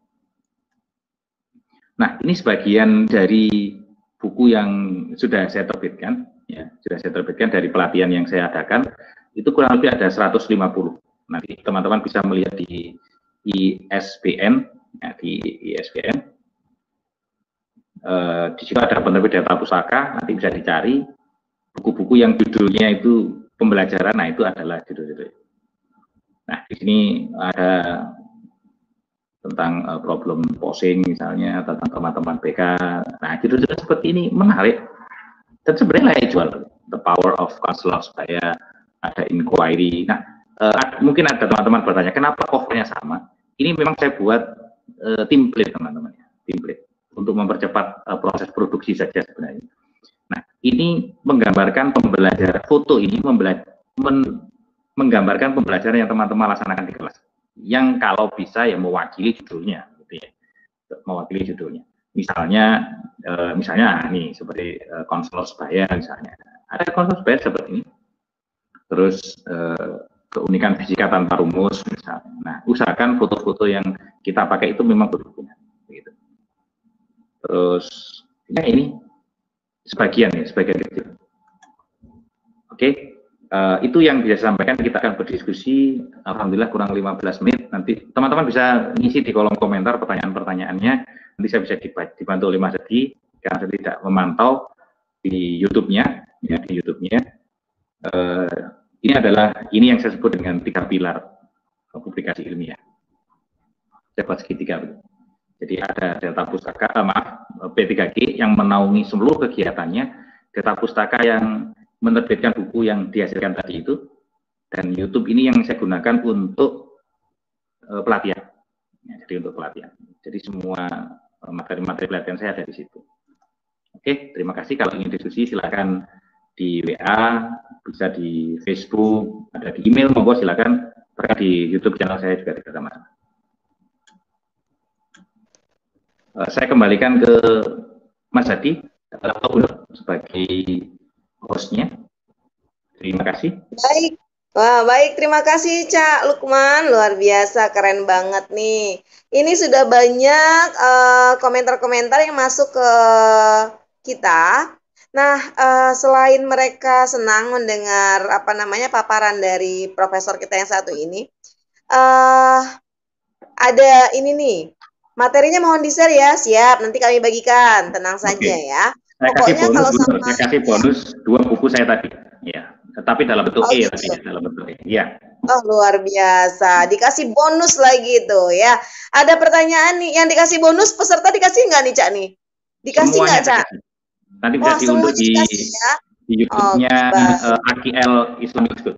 Nah, ini sebagian dari buku yang sudah saya terbitkan. Ya, sudah saya terbitkan dari pelatihan yang saya adakan. Itu kurang lebih ada 150. Nanti teman-teman bisa melihat di ISBN. Ya, di ISBN. Di situ ada penerbit data pustaka, nanti bisa dicari buku-buku yang judulnya itu pembelajaran. Nah, itu adalah judul-judul. Nah, di sini ada tentang problem posing misalnya, tentang teman-teman BK. Nah, judul-judul seperti ini menarik dan sebenarnya layak jual. The Power of Counselor, supaya ada inquiry. Nah, mungkin ada teman-teman bertanya, kenapa covernya sama? Ini memang saya buat template teman-teman, template untuk mempercepat proses produksi saja sebenarnya. Nah, ini menggambarkan pembelajaran, foto ini menggambarkan pembelajaran yang teman-teman laksanakan di kelas. Yang kalau bisa ya mewakili judulnya, gitu ya, mewakili judulnya. Misalnya nih seperti konselor sebaya misalnya. Ada konselor sebaya seperti ini. Terus keunikan fisika tanpa rumus misalnya. Nah, usahakan foto-foto yang kita pakai itu memang berhubungan. Gitu. Terus ya ini sebagian kecil. Oke, itu yang bisa saya sampaikan. Kita akan berdiskusi. Alhamdulillah kurang 15 menit. Nanti teman-teman bisa ngisi di kolom komentar pertanyaan-pertanyaannya. Nanti saya bisa dibantu oleh Mas Edi karena saya tidak memantau di YouTube-nya. Ya, di YouTube-nya. Ini yang saya sebut dengan 3 pilar publikasi ilmiah. Saya buat segitiga. Jadi ada data pustaka, P3G yang menaungi seluruh kegiatannya, data pustaka yang menerbitkan buku yang dihasilkan tadi itu, dan YouTube ini yang saya gunakan untuk pelatihan. Ya, jadi untuk pelatihan. Jadi semua materi-materi pelatihan saya ada di situ. Oke, terima kasih. Kalau ingin diskusi silakan di WA, bisa di Facebook, ada di email, monggo silakan. Bahkan di YouTube channel saya juga tidak ada masalah. Saya kembalikan ke Mas Hadi sebagai hostnya. Terima kasih. Baik. Wah, baik. Terima kasih, Cak Lukman. Luar biasa, keren banget nih. Ini sudah banyak komentar-komentar yang masuk ke kita. Nah, selain mereka senang mendengar apa namanya paparan dari profesor kita yang satu ini, eh ada ini nih, materinya mohon di-share ya, siap, nanti kami bagikan, tenang saja Oke. ya. Saya kasih Pokoknya bonus, kalau betul. sama Saya kasih ya, bonus 2 buku saya tadi. Ya, tetapi dalam bentuk oh E tadi gitu. ya, dalam bentuk E. Ya, Oh, luar biasa. Dikasih bonus lagi tuh ya. Ada pertanyaan nih, yang dikasih bonus peserta dikasih nggak nih, Cak nih? Dikasih semuanya nggak, saya Cak? kasih. Nanti bisa Wah, diunduh semuanya dikasih ya. di Oke, YouTube-nya baik. AKL Islamic School.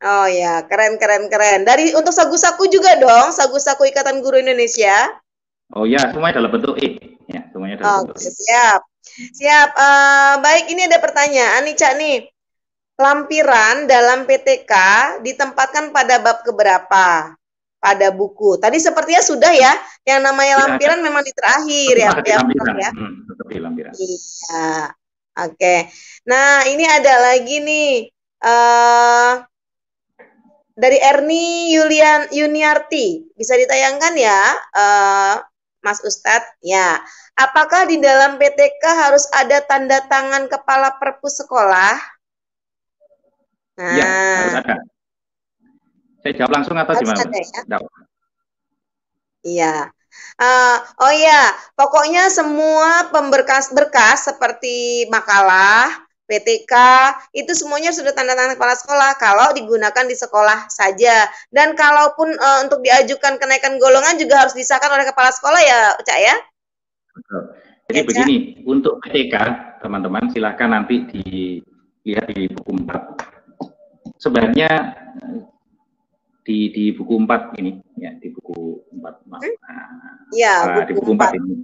Oh ya, keren keren keren. Dari untuk sagu-saku juga dong, sagu-saku Ikatan Guru Indonesia. Oh ya, semuanya dalam bentuk E. Ya, semuanya dalam bentuk Oke, E. siap. Siap. Baik, ini ada pertanyaan nih, Cak nih. Lampiran dalam PTK ditempatkan pada bab keberapa? Pada buku. Tadi sepertinya sudah ya, yang namanya Ya, lampiran memang di terakhir tetap ya, ada di ya Prof lampiran. ya. Tetap di lampiran. Iya. Oke. Nah, ini ada lagi nih. eh dari Erni Yuniarti. Bisa ditayangkan ya, Mas Ustadz? Ya. Apakah di dalam PTK harus ada tanda tangan kepala perpus sekolah? Ya, harus Nah, ada. Saya jawab langsung atau harus gimana? ada ya. Jawab. Iya. Oh iya, pokoknya semua pemberkas-berkas seperti makalah, PTK, itu semuanya sudah tanda tangan kepala sekolah kalau digunakan di sekolah saja. Dan kalaupun untuk diajukan kenaikan golongan juga harus disahkan oleh kepala sekolah ya, Cak ya? Betul. Jadi Ya, Cak? begini, untuk PTK, teman-teman silahkan nanti dilihat di buku 4. Sebenarnya di buku 4 ini, ya di buku 4, maaf. Iya, Nah, di buku buku 4 4. ini.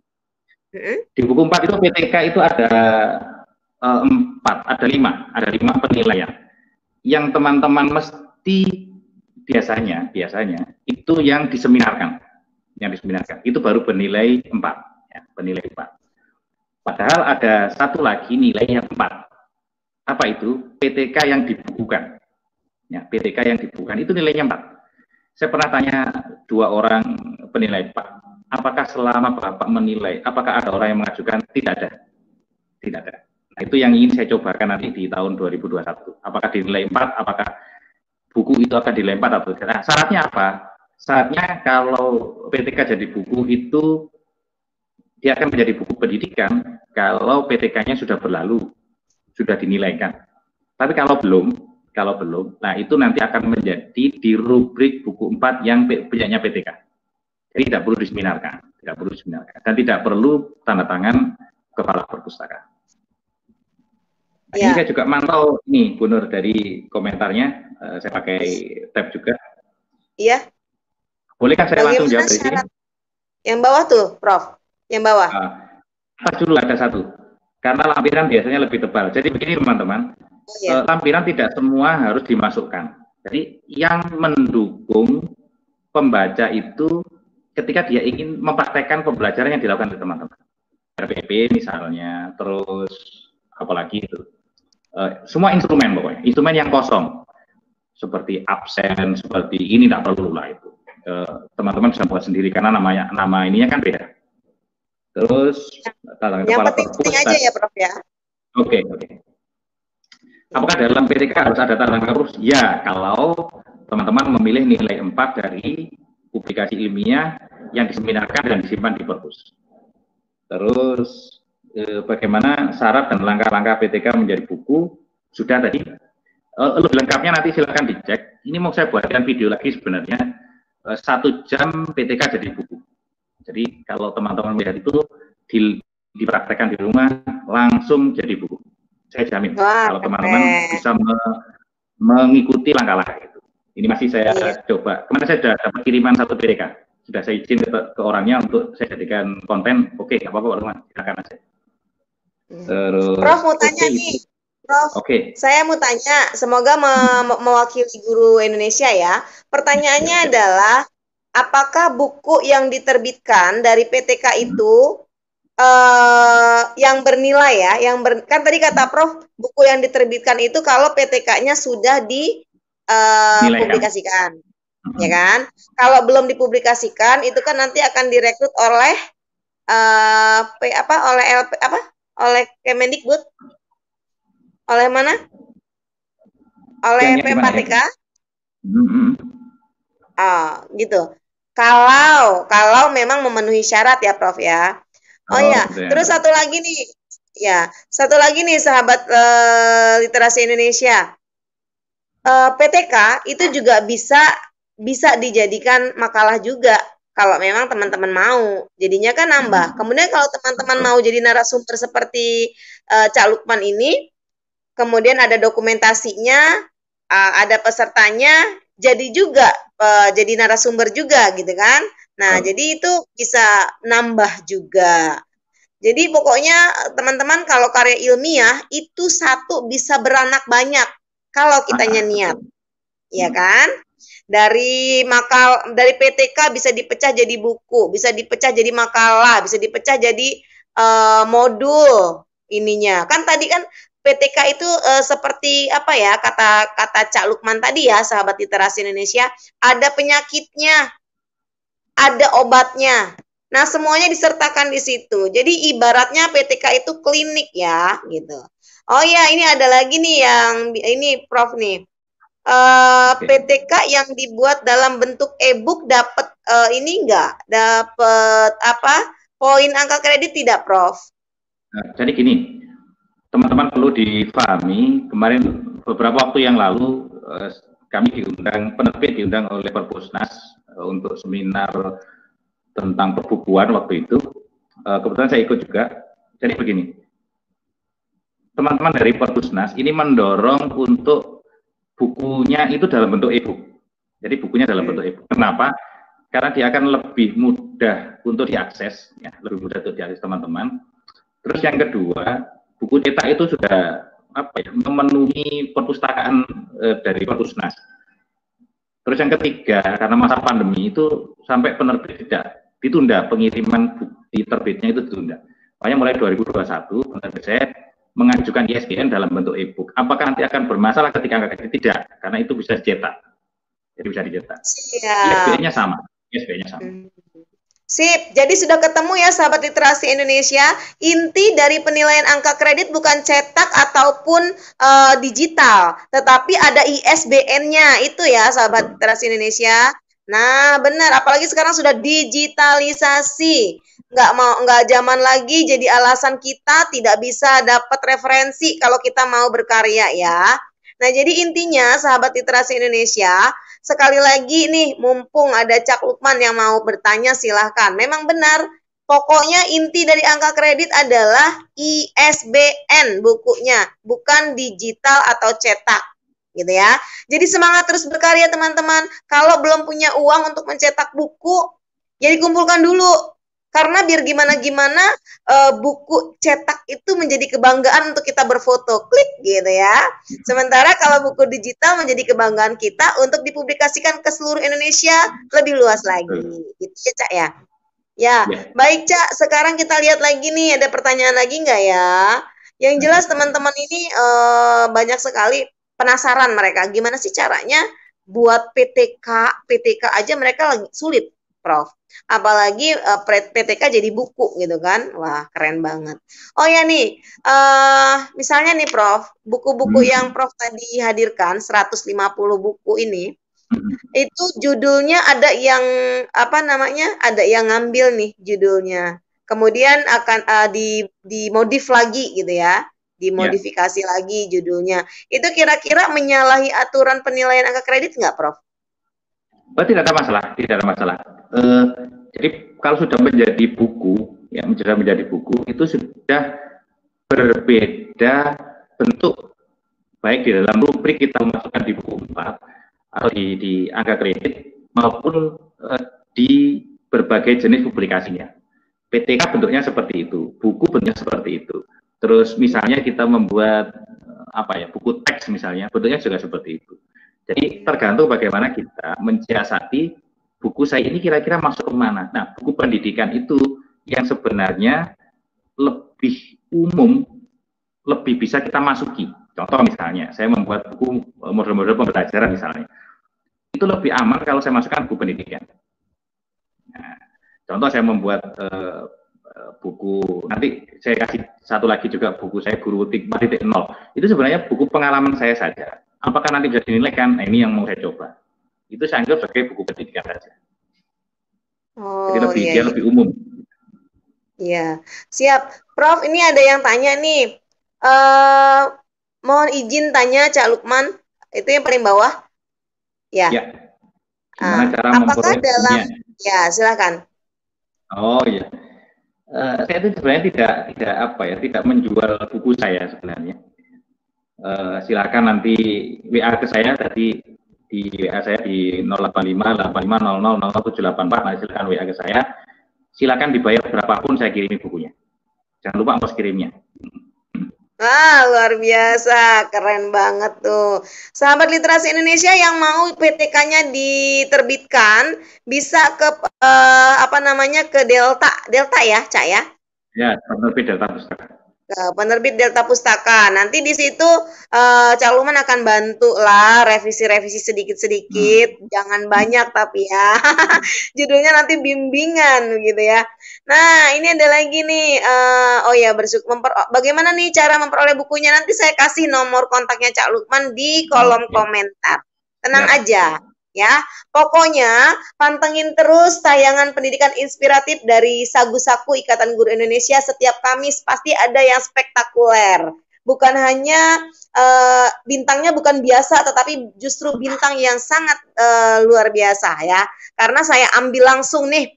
Hmm? Di buku 4 itu PTK itu ada 4, ada 5 penilaian. Yang teman-teman mesti biasanya itu yang diseminarkan. Itu baru bernilai 4, ya, bernilai 4. Padahal ada satu lagi nilai yang 4. Apa itu? PTK yang dibukukan. Ya, PTK yang dibukukan itu nilainya 4. Saya pernah tanya 2 orang penilai, Pak, apakah selama Bapak menilai, apakah ada orang yang mengajukan? Tidak ada. Tidak ada. Nah, itu yang ingin saya cobakan nanti di tahun 2021. Apakah dinilai 4, apakah buku itu akan dinilai 4 atau tidak. Nah, syaratnya apa? Syaratnya kalau PTK jadi buku itu dia akan menjadi buku pendidikan kalau PTK-nya sudah berlalu, sudah dinilaikan. Tapi kalau belum, nah itu nanti akan menjadi di rubrik buku 4 yang punyanya PTK. Jadi tidak perlu diseminarkan, dan tidak perlu tanda tangan kepala perpustakaan. Nah, ini saya juga mantau nih, Bu Nur, dari komentarnya, saya pakai tab juga. Iya. Boleh kan saya langsung jawab dari sini? Yang bawah tuh, Prof. Yang bawah. Atas dulu ada satu. Karena lampiran biasanya lebih tebal. Jadi begini teman-teman, lampiran tidak semua harus dimasukkan. Jadi yang mendukung pembaca itu ketika dia ingin mempraktekkan pembelajaran yang dilakukan oleh teman-teman. RPP misalnya, terus apalagi itu. Semua instrumen pokoknya, instrumen yang kosong. Seperti absen, seperti ini tidak perlu lah itu. Teman-teman bisa buat sendiri karena nama ininya kan beda. Terus yang penting aja ya, Prof ya. Oke. Apakah dalam PTK harus ada tanda tangan perpus? Ya, kalau teman-teman memilih nilai 4 dari publikasi ilmiah yang diseminarkan dan disimpan di perpus. Terus bagaimana syarat dan langkah-langkah PTK menjadi buku? Sudah tadi. Lebih lengkapnya nanti silakan dicek. Ini mau saya buatkan video lagi sebenarnya. 1 jam PTK jadi buku. Jadi kalau teman-teman melihat itu dipraktekkan di rumah langsung jadi buku. Saya jamin. Kalau teman-teman bisa mengikuti langkah-langkah itu. Ini masih saya coba. Kemarin saya sudah dapat kiriman 1 PTK. Sudah saya izin ke orangnya untuk saya jadikan konten. Oke, nggak apa-apa teman. Silakan aja. Terus, Prof mau tanya nih. Prof, saya mau tanya, semoga mewakili guru Indonesia ya. Pertanyaannya adalah, apakah buku yang diterbitkan dari PTK itu yang bernilai ya, kan tadi kata Prof, buku yang diterbitkan itu kalau PTK-nya sudah dipublikasikan, ya kan? Kalau belum dipublikasikan, itu kan nanti akan direkrut oleh Oleh Kemendikbud? Oleh mana? Oleh PPATK? Gitu. Kalau memang memenuhi syarat ya, Prof ya. Oh ya, terus satu lagi nih. Ya, satu lagi nih sahabat literasi Indonesia. PTK itu juga bisa dijadikan makalah juga kalau memang teman-teman mau. Jadinya kan nambah. Kemudian kalau teman-teman mau jadi narasumber seperti Cak Lukman ini, kemudian ada dokumentasinya, ada pesertanya, jadi juga jadi narasumber juga gitu kan. Nah, jadi itu bisa nambah juga. Jadi pokoknya teman-teman kalau karya ilmiah itu satu bisa beranak banyak kalau kitanya niat. Ya kan? Dari PTK bisa dipecah jadi buku, bisa dipecah jadi makalah, bisa dipecah jadi modul ininya. Kan tadi kan PTK itu seperti apa ya kata Cak Lukman tadi ya, sahabat literasi Indonesia, ada penyakitnya, ada obatnya. Nah, semuanya disertakan di situ. Jadi ibaratnya PTK itu klinik ya, gitu. Oh ya, ini ada lagi nih yang ini Prof nih. PTK yang dibuat dalam bentuk e-book dapat ini enggak? Dapat apa? Poin angka kredit tidak, Prof? Nah, jadi gini, teman-teman perlu difahami, kemarin beberapa waktu yang lalu kami penerbit diundang oleh Perpusnas untuk seminar tentang perbukuan waktu itu. Kebetulan saya ikut juga. Jadi begini, teman-teman dari Perpusnas ini mendorong untuk bukunya itu dalam bentuk e-book. Jadi bukunya dalam bentuk e-book. Kenapa? Karena dia akan lebih mudah untuk diakses, ya, lebih mudah untuk diakses teman-teman. Terus yang kedua, buku cetak itu sudah memenuhi perpustakaan dari Perpusnas. Terus yang ketiga, karena masa pandemi itu sampai penerbit tidak ditunda, pengiriman bukti terbitnya itu ditunda. Makanya mulai 2021 penerbit saya mengajukan ISBN dalam bentuk e-book. Apakah nanti akan bermasalah ketika angka kredit? Tidak, karena itu bisa dicetak. Jadi bisa dicetak. ISBN-nya sama. ISBN-nya sama. Sip, jadi sudah ketemu ya sahabat literasi Indonesia, inti dari penilaian angka kredit bukan cetak ataupun digital, tetapi ada ISBN-nya, itu ya sahabat literasi Indonesia. Nah benar, apalagi sekarang sudah digitalisasi, nggak zaman lagi jadi alasan kita tidak bisa dapat referensi kalau kita mau berkarya ya. Nah jadi intinya sahabat literasi Indonesia, sekali lagi nih, mumpung ada Cak Lukman yang mau bertanya, silahkan. Memang benar, pokoknya inti dari angka kredit adalah ISBN bukunya, bukan digital atau cetak, gitu ya. Jadi semangat terus berkarya teman-teman. Kalau belum punya uang untuk mencetak buku, ya dikumpulkan dulu. Karena biar gimana-gimana buku cetak itu menjadi kebanggaan untuk kita berfoto, klik gitu ya. Sementara kalau buku digital menjadi kebanggaan kita untuk dipublikasikan ke seluruh Indonesia lebih luas lagi. Gitu ya, Cak ya. Ya, baik Cak, sekarang kita lihat lagi nih, ada pertanyaan lagi nggak ya? Yang jelas teman-teman ini banyak sekali penasaran mereka, gimana sih caranya buat PTK aja mereka lagi sulit, Prof. Apalagi PTK jadi buku gitu kan. Wah, keren banget. Oh ya nih, misalnya nih Prof, buku-buku yang Prof tadi hadirkan 150 buku ini, itu judulnya ada yang apa namanya? Ada yang ngambil nih judulnya. Kemudian akan dimodif lagi gitu ya. Dimodifikasi lagi judulnya. Itu kira-kira menyalahi aturan penilaian angka kredit nggak, Prof? Tidak ada masalah, tidak ada masalah. Jadi kalau sudah menjadi buku, ya menjadi buku itu sudah berbeda bentuk, baik di dalam rubrik kita masukkan di buku 4 atau di angka kredit maupun di berbagai jenis publikasinya. PTK bentuknya seperti itu, buku bentuknya seperti itu. Terus misalnya kita membuat buku teks misalnya, bentuknya juga seperti itu. Jadi tergantung bagaimana kita mensiasati buku saya ini kira-kira masuk ke mana. Nah, buku pendidikan itu yang sebenarnya lebih umum, lebih bisa kita masuki. Contoh misalnya, saya membuat buku model-model pembelajaran misalnya. Itu lebih aman kalau saya masukkan buku pendidikan. Nah, contoh saya membuat buku, nanti saya kasih satu lagi juga buku saya Guru 4.0. Itu sebenarnya buku pengalaman saya saja. Apakah nanti bisa dinilai kan? Nah, ini yang mau saya coba. Itu saya anggap sebagai buku pendidikan saja. Jadi lebih iya, dia lebih umum. Iya, siap. Prof, ini ada yang tanya nih. Mohon izin tanya Cak Lukman, itu yang paling bawah. Ya. Gimana cara apakah memperoleh dalam bukunya? Ya, silakan. Oh iya. Saya itu sebenarnya tidak menjual buku saya sebenarnya. Silakan nanti WA ke saya tadi di WA saya di 085 8500 0784. Nah, silakan WA ke saya. Silakan dibayar berapapun saya kirimi bukunya. Jangan lupa ongkos kirimnya. Luar biasa, keren banget tuh. Sahabat Literasi Indonesia yang mau PTK-nya diterbitkan bisa ke ke Delta ya, Cak ya? Ya, penerbit Delta Pustaka. Penerbit Delta Pustaka. Nanti di situ Cak Luman akan bantu lah revisi-revisi sedikit-sedikit, jangan banyak tapi ya. Judulnya nanti bimbingan gitu ya. Nah, ini ada lagi nih. Bagaimana nih cara memperoleh bukunya? Nanti saya kasih nomor kontaknya Cak Lukman di kolom komentar. Tenang aja. Ya, pokoknya pantengin terus tayangan pendidikan inspiratif dari Sagu-Saku Ikatan Guru Indonesia setiap Kamis, pasti ada yang spektakuler. Bukan hanya bintangnya bukan biasa, tetapi justru bintang yang sangat luar biasa ya. Karena saya ambil langsung nih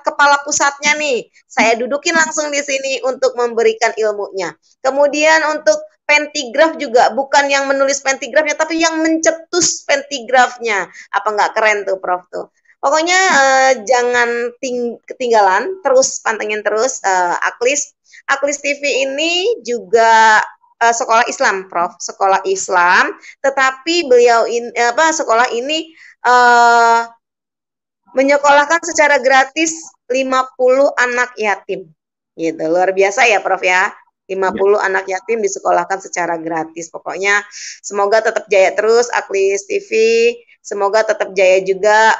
kepala pusatnya nih. Saya dudukin langsung di sini untuk memberikan ilmunya. Kemudian untuk pentigraf juga bukan yang menulis pentigrafnya, tapi yang mencetus pentigrafnya. Apa nggak keren tuh, Prof tuh? Pokoknya jangan ketinggalan, terus pantengin terus Aklis. Aklis TV ini juga sekolah Islam, Prof. Sekolah Islam, tetapi beliau sekolah ini menyekolahkan secara gratis 50 anak yatim. Gitu. Luar biasa ya, Prof ya. 50 anak yatim disekolahkan secara gratis. Pokoknya semoga tetap jaya terus Aklis TV. Semoga tetap jaya juga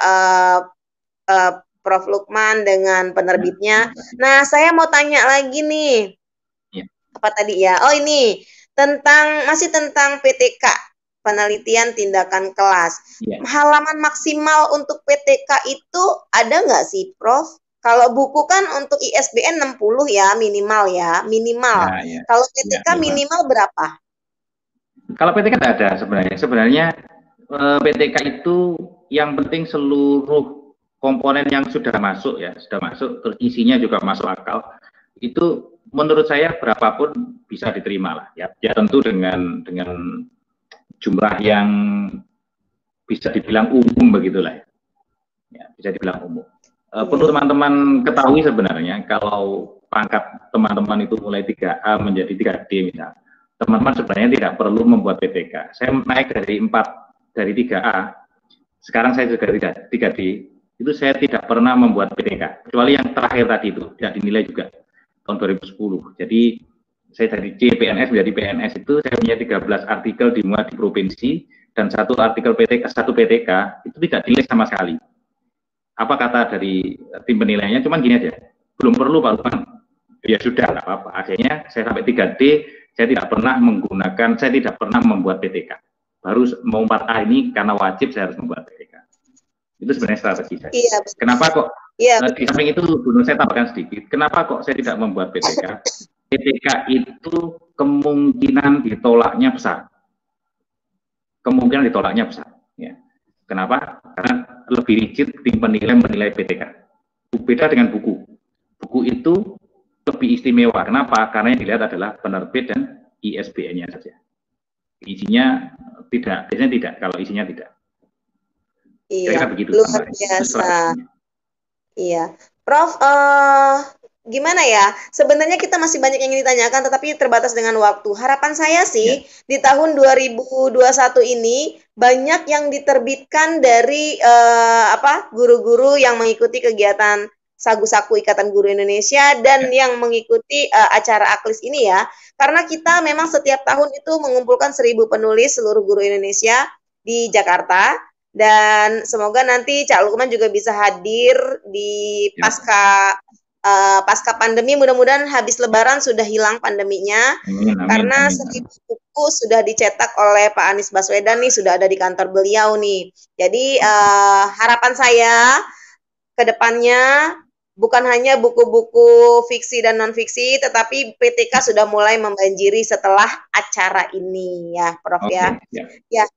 Prof Lukman dengan penerbitnya. Nah, saya mau tanya lagi nih. Apa tadi ya? Oh, ini masih tentang PTK, penelitian tindakan kelas. Halaman maksimal untuk PTK itu ada nggak sih, Prof? Kalau buku kan untuk ISBN 60 ya, minimal ya, minimal. Kalau PTK minimal berapa? Kalau PTK tidak ada sebenarnya. Sebenarnya PTK itu yang penting seluruh komponen yang sudah masuk ya, terus isinya juga masuk akal. Itu menurut saya berapapun bisa diterima lah ya. Ya tentu dengan jumlah yang bisa dibilang umum begitulah. Ya, bisa dibilang umum. Perlu teman-teman ketahui sebenarnya kalau pangkat teman-teman itu mulai 3A menjadi 3D misalnya, teman-teman sebenarnya tidak perlu membuat PTK. Saya naik dari 3A, sekarang saya juga 3D, itu saya tidak pernah membuat PTK, kecuali yang terakhir tadi itu, tidak dinilai juga, tahun 2010. Jadi, saya dari CPNS menjadi PNS itu, saya punya 13 artikel dimuat di provinsi, dan satu artikel PTK, satu PTK, itu tidak dinilai sama sekali. Apa kata dari tim penilainya, cuman gini aja, belum perlu Pak Lukman, ya sudah, nggak apa-apa. Akhirnya saya sampai 3D, saya tidak pernah membuat PTK. Baru mau 4A ini karena wajib saya harus membuat PTK. Itu sebenarnya strategi saya. Iya, kenapa kok, di samping itu dulu saya tambahkan sedikit, kenapa kok saya tidak membuat PTK? PTK itu kemungkinan ditolaknya besar. Ya. Kenapa? Karena lebih rigid tim penilai menilai PTK. Beda dengan buku. Buku itu lebih istimewa. Kenapa? Karena yang dilihat adalah penerbit dan ISBN-nya saja. Isinya tidak, biasanya tidak. Kalau isinya tidak. Iya, begitu, luar biasa. Iya, Prof, gimana ya? Sebenarnya kita masih banyak yang ingin ditanyakan, tetapi terbatas dengan waktu. Harapan saya sih di tahun 2021 ini banyak yang diterbitkan dari guru-guru yang mengikuti kegiatan Sagu-Saku Ikatan Guru Indonesia dan yang mengikuti acara Aklis ini ya. Karena kita memang setiap tahun itu mengumpulkan 1.000 penulis seluruh guru Indonesia di Jakarta. Dan semoga nanti Cak Lukman juga bisa hadir di pasca pasca pandemi, mudah-mudahan habis Lebaran sudah hilang pandeminya. Amin, amin, karena amin. 1000 buku sudah dicetak oleh Pak Anies Baswedan nih, sudah ada di kantor beliau nih. Jadi harapan saya ke depannya bukan hanya buku-buku fiksi dan non-fiksi, tetapi PTK sudah mulai membanjiri setelah acara ini ya, Prof ya. Ya.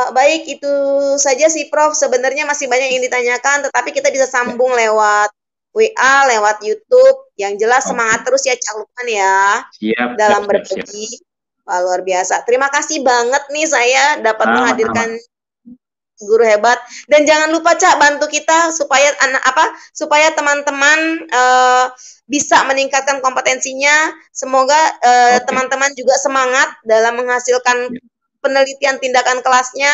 Baik, itu saja sih Prof. Sebenarnya masih banyak yang ditanyakan, tetapi kita bisa sambung lewat WA, lewat YouTube. Yang jelas semangat terus ya Cak Lukman ya. Siap, dalam berbagi. Wah, luar biasa. Terima kasih banget nih saya dapat menghadirkan guru hebat. Dan jangan lupa Cak, bantu kita supaya supaya teman-teman bisa meningkatkan kompetensinya. Semoga teman-teman juga semangat dalam menghasilkan penelitian tindakan kelasnya,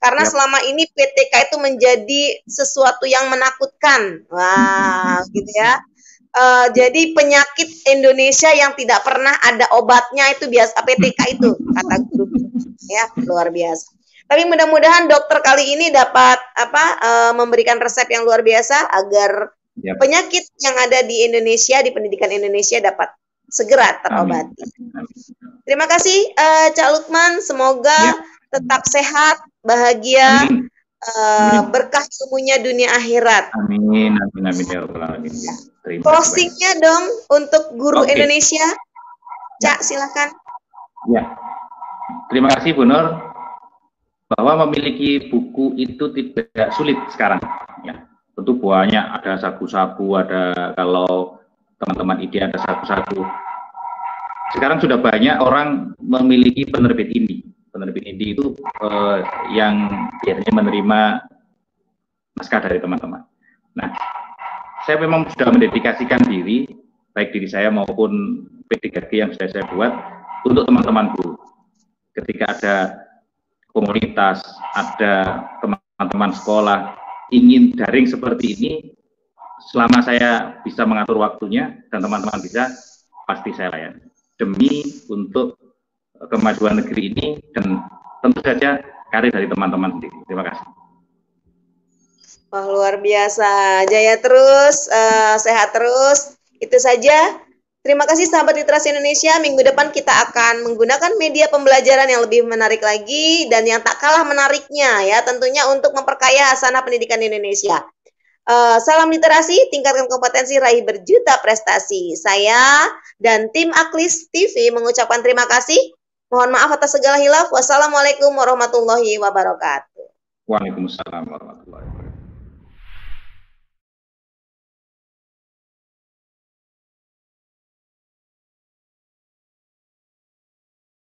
karena selama ini PTK itu menjadi sesuatu yang menakutkan. Wah, gitu ya. Jadi penyakit Indonesia yang tidak pernah ada obatnya itu biasa PTK itu, kata guru ya, luar biasa. Tapi mudah-mudahan dokter kali ini dapat memberikan resep yang luar biasa agar penyakit yang ada di Indonesia, di pendidikan Indonesia dapat segera terobati. Terima kasih Cak Lukman, semoga tetap sehat, bahagia, berkah ilmunya dunia akhirat. Amin, amin, amin ya Rabbal alamin. Closingnya dong untuk guru Indonesia, Cak silakan. Ya, terima kasih Bu Nur. Bahwa memiliki buku itu tidak sulit sekarang. Ya, tentu banyak, ada saku-saku, ada kalau teman-teman ide ada saku-saku. Sekarang sudah banyak orang memiliki penerbit indie. Penerbit indie itu yang biasanya menerima naskah dari teman-teman. Nah, saya memang sudah mendedikasikan diri, baik diri saya maupun P3G yang sudah saya buat, untuk teman-teman guru. Ketika ada komunitas, ada teman-teman sekolah, ingin daring seperti ini, selama saya bisa mengatur waktunya, dan teman-teman bisa, pasti saya layani. Demi untuk kemajuan negeri ini, dan tentu saja karir dari teman-teman sendiri. Terima kasih. Wah, luar biasa. Jaya terus, sehat terus. Itu saja. Terima kasih sahabat literasi Indonesia. Minggu depan kita akan menggunakan media pembelajaran yang lebih menarik lagi dan yang tak kalah menariknya ya, tentunya untuk memperkaya hasanah pendidikan Indonesia. Salam literasi, tingkatkan kompetensi, raih berjuta prestasi. Saya dan tim Aklis TV mengucapkan terima kasih. Mohon maaf atas segala hilaf. Wassalamualaikum warahmatullahi wabarakatuh. Waalaikumsalam warahmatullahi wabarakatuh.